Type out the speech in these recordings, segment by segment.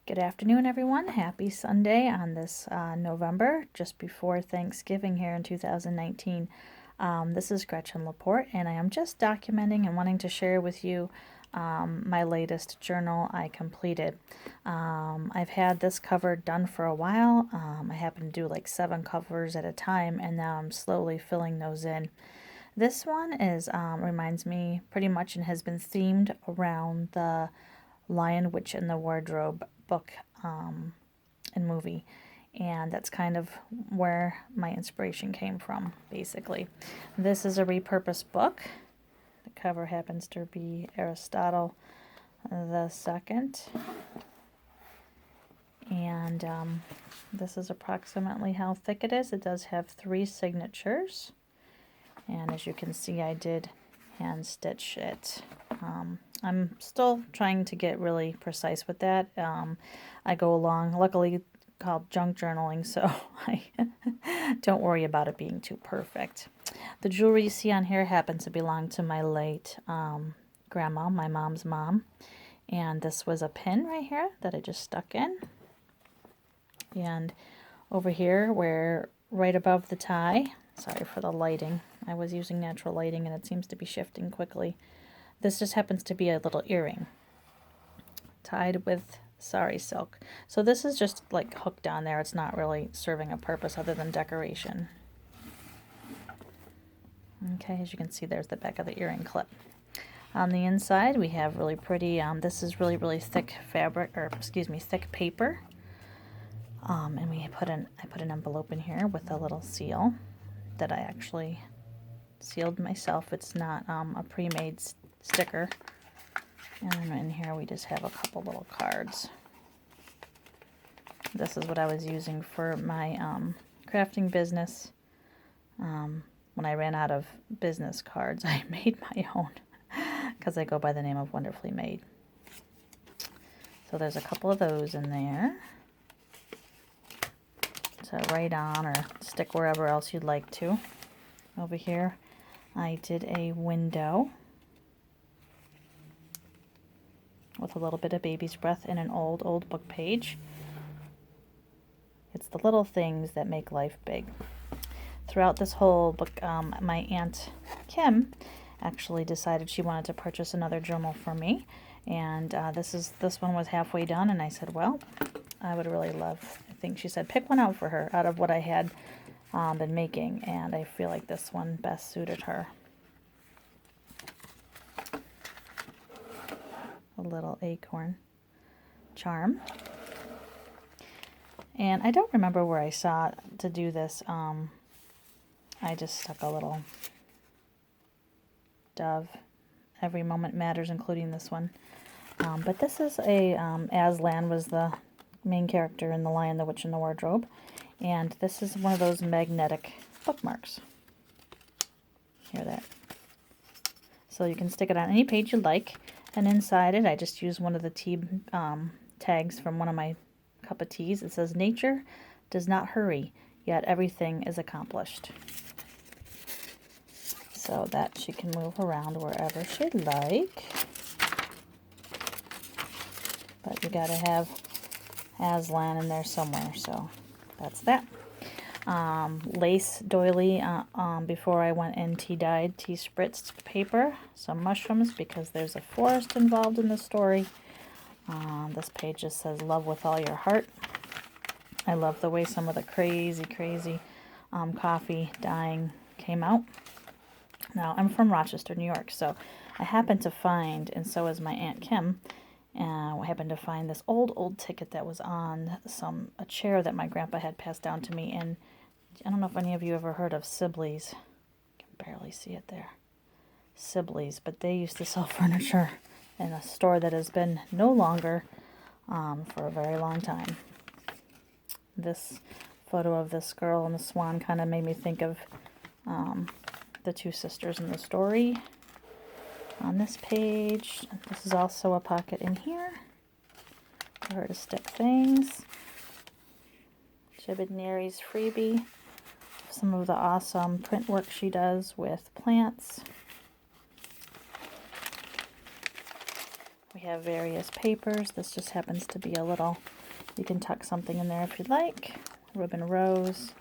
Good afternoon, everyone. Happy Sunday on this November, just before Thanksgiving here in 2019. This is Gretchen Laporte, and I am just documenting and wanting to share with you my latest journal I completed. I've had this cover done for a while. I happen to do like 7 covers at a time, and now I'm slowly filling those in. This one is reminds me pretty much and has been themed around the Lion, Witch, and the Wardrobe book and movie. And that's kind of where my inspiration came from, basically. This is a repurposed book. The cover happens to be Aristotle the Second. And this is approximately how thick it is. It does have 3 signatures. And as you can see, I did hand stitch it. I'm still trying to get really precise with that. I go along, luckily called junk journaling, so I don't worry about it being too perfect. The jewelry you see on here happens to belong to my late grandma, my mom's mom. And this was a pin right here that I just stuck in. And over here, where right above the tie, sorry for the lighting, I was using natural lighting and it seems to be shifting quickly. This just happens to be a little earring tied with sari silk. So this is just like hooked on there. It's not really serving a purpose other than decoration. Okay, as you can see, there's the back of the earring clip. On the inside, we have really pretty, this is really thick fabric, or excuse me, thick paper. And I put an envelope in here with a little seal that I actually sealed myself. It's not a pre-made sticker. And in here we just have a couple little cards. This is what I was using for my crafting business. When I ran out of business cards, I made my own because I go by the name of Wonderfully Made. So there's a couple of those in there to write on or stick wherever else you'd like to. Over here I did a window with a little bit of baby's breath in an old book page. It's the little things that make life big. Throughout this whole book, my Aunt Kim actually decided she wanted to purchase another journal for me, and this one was halfway done, and I said, well, I would really love, I think she said, pick one out for her out of what I had been making, and I feel like this one best suited her. A little acorn charm. And I don't remember where I saw it to do this. I just stuck a little dove. Every moment matters, including this one. But this is a, Aslan was the main character in The Lion, the Witch, and the Wardrobe. And this is one of those magnetic bookmarks. Hear that? So you can stick it on any page you like. And inside it, I just used one of the tea tags from one of my cup of teas. It says, nature does not hurry, yet everything is accomplished. So that she can move around wherever she'd like. But you gotta have Aslan in there somewhere, so that's that. Lace doily before I went in tea-dyed, tea-spritzed paper. Some mushrooms because there's a forest involved in the story. This page just says love with all your heart. I love the way some of the crazy coffee dyeing came out. Now, I'm from Rochester, New York, so I happened to find, and so is my Aunt Kim, I happened to find this old ticket that was on a chair that my grandpa had passed down to me, and I don't know if any of you ever heard of Sibley's. I can barely see it there. Sibley's, but they used to sell furniture in a store that has been no longer for a very long time. This photo of this girl and the swan kind of made me think of the 2 sisters in the story. On this page, this is also a pocket in here for her to stick things. Jibid freebie. Some of the awesome print work she does with plants. We have various papers. This just happens to be a little, you can tuck something in there if you'd like. Ribbon rose.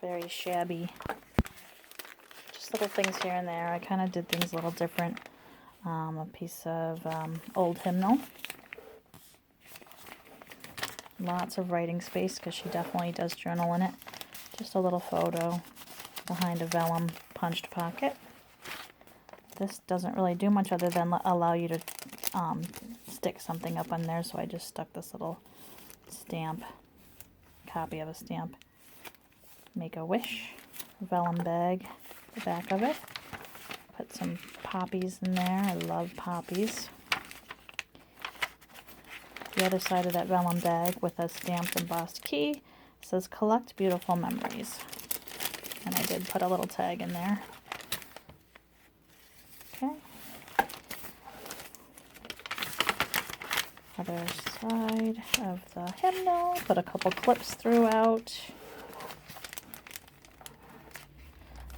Very shabby. Just little things here and there. I kind of did things a little different. A piece of old hymnal. Lots of writing space because she definitely does journal in it. Just a little photo behind a vellum punched pocket. This doesn't really do much other than allow you to stick something up on there, so I just stuck this little stamp, copy of a stamp. Make a wish, vellum bag, the back of it. Put some poppies in there. I love poppies. The other side of that vellum bag with a stamped embossed key says collect beautiful memories. And I did put a little tag in there. Okay. Other side of the hymnal, put a couple clips throughout.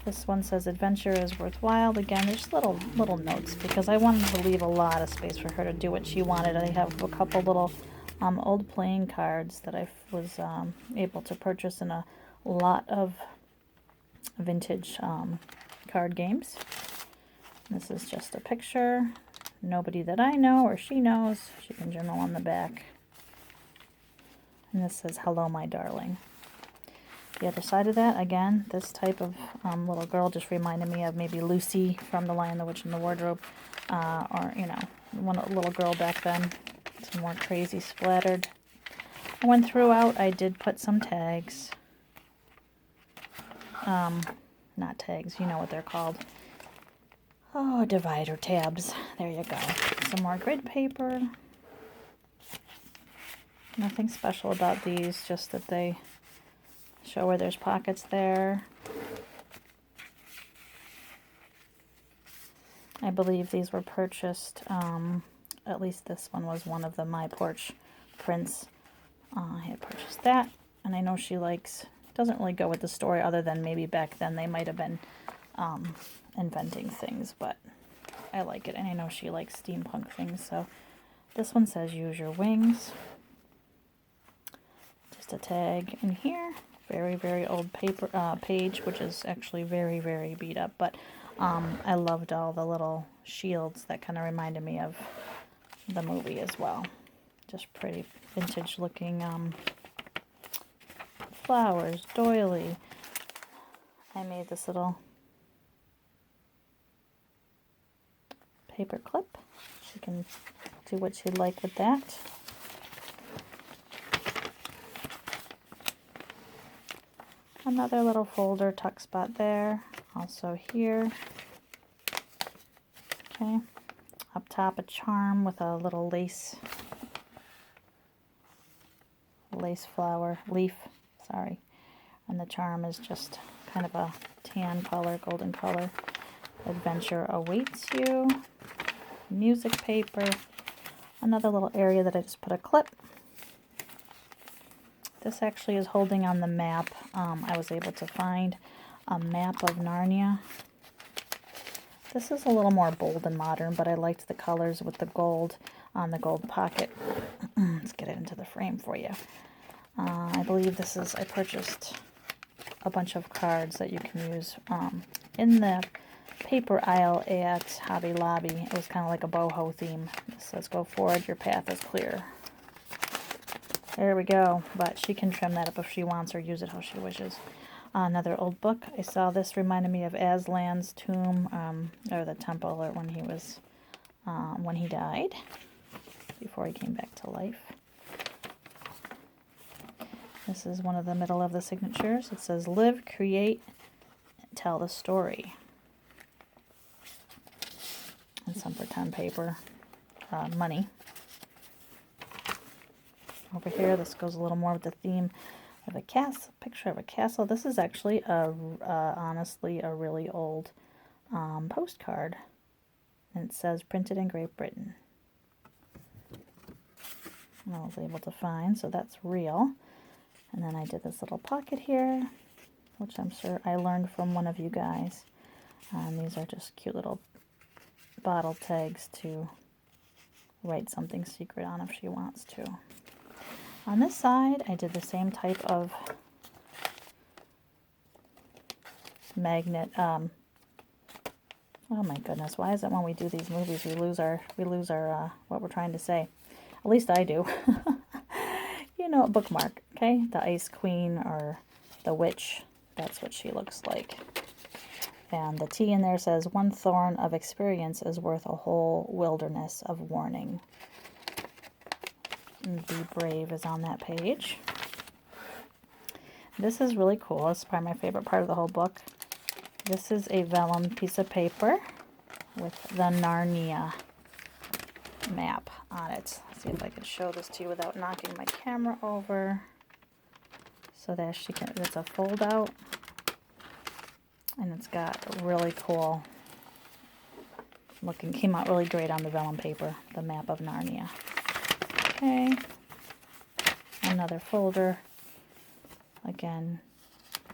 This one says adventure is worthwhile. Again, there's little notes because I wanted to leave a lot of space for her to do what she wanted. I have a couple little old playing cards that I was able to purchase in a lot of vintage card games. This is just a picture. Nobody that I know or she knows. She can journal on the back. And this says, hello, my darling. The other side of that, again, this type of little girl just reminded me of maybe Lucy from The Lion, the Witch, and the Wardrobe. Or, you know, one little girl back then. Some more crazy splattered. I went throughout, I did put some tags. Not tags, you know what they're called. Oh, divider tabs. There you go. Some more grid paper. Nothing special about these, just that they show where there's pockets there. I believe these were purchased, at least this one was one of the My Porch prints. I had purchased that, and I know she likes, doesn't really go with the story other than maybe back then they might have been inventing things, but I like it, and I know she likes steampunk things. So this one says use your wings. Just a tag in here. Very, very old paper page, which is actually very, very beat up, but I loved all the little shields that kind of reminded me of the movie as well. Just pretty vintage looking flowers, doily. I made this little paper clip. She can do what she'd like with that. Another little folder tuck spot there, also here. Okay, up top a charm with a little lace flower leaf, sorry, and the charm is just kind of a tan color, golden color. Adventure awaits you. Music paper. Another little area that I just put a clip. This actually is holding on the map. I was able to find a map of Narnia. This is a little more bold and modern, but I liked the colors with the gold on the gold pocket. Let's get it into the frame for you. I believe this is, I purchased a bunch of cards that you can use in the paper aisle at Hobby Lobby. It was kind of like a boho theme. It says go forward, your path is clear. There we go, but she can trim that up if she wants or use it how she wishes. Another old book. I saw this, reminded me of Aslan's tomb, or the temple, or when he was, when he died, before he came back to life. This is one of the middle of the signatures. It says live, create, tell the story. And some pretend paper, money. Over here, this goes a little more with the theme of a castle, picture of a castle. This is actually honestly a really old postcard, and it says printed in Great Britain. And I was able to find, so that's real. And then I did this little pocket here, which I'm sure I learned from one of you guys. And these are just cute little bottle tags to write something secret on if she wants to. On this side, I did the same type of magnet. Oh my goodness, why is it when we do these movies we lose our what we're trying to say? At least I do. You know, bookmark, okay? The Ice Queen or the Witch, that's what she looks like. And the T in there says, one thorn of experience is worth a whole wilderness of warning. And Be Brave is on that page. This is really cool. It's probably my favorite part of the whole book. This is a vellum piece of paper with the Narnia map on it. Let's see if I can show this to you without knocking my camera over. So that she can, it's a fold out. And it's got really cool looking, came out really great on the vellum paper, the map of Narnia. Okay, another folder. Again,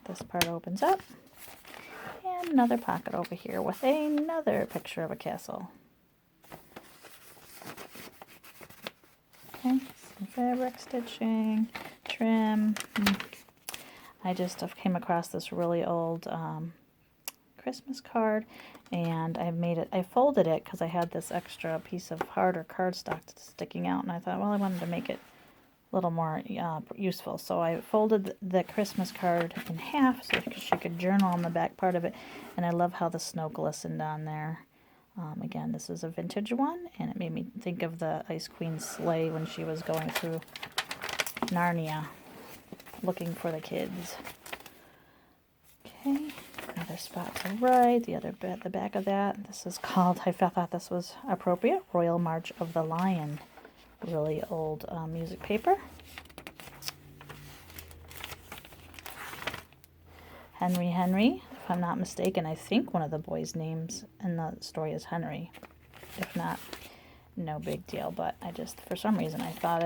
this part opens up. And another pocket over here with another picture of a castle. Okay, some fabric stitching, trim. I just came across this really old Christmas card, and I folded it because I had this extra piece of harder cardstock sticking out, and I thought, well, I wanted to make it a little more useful. So I folded the Christmas card in half so she could journal on the back part of it, and I love how the snow glistened on there. Again, this is a vintage one, and it made me think of the Ice Queen's sleigh when she was going through Narnia looking for the kids. Okay, another spot to write. The back of that. This is called, I thought this was appropriate, Royal March of the Lion. Really old music paper. Henry, if I'm not mistaken, I think one of the boys' names in the story is Henry. If not, no big deal, but I just, for some reason, I thought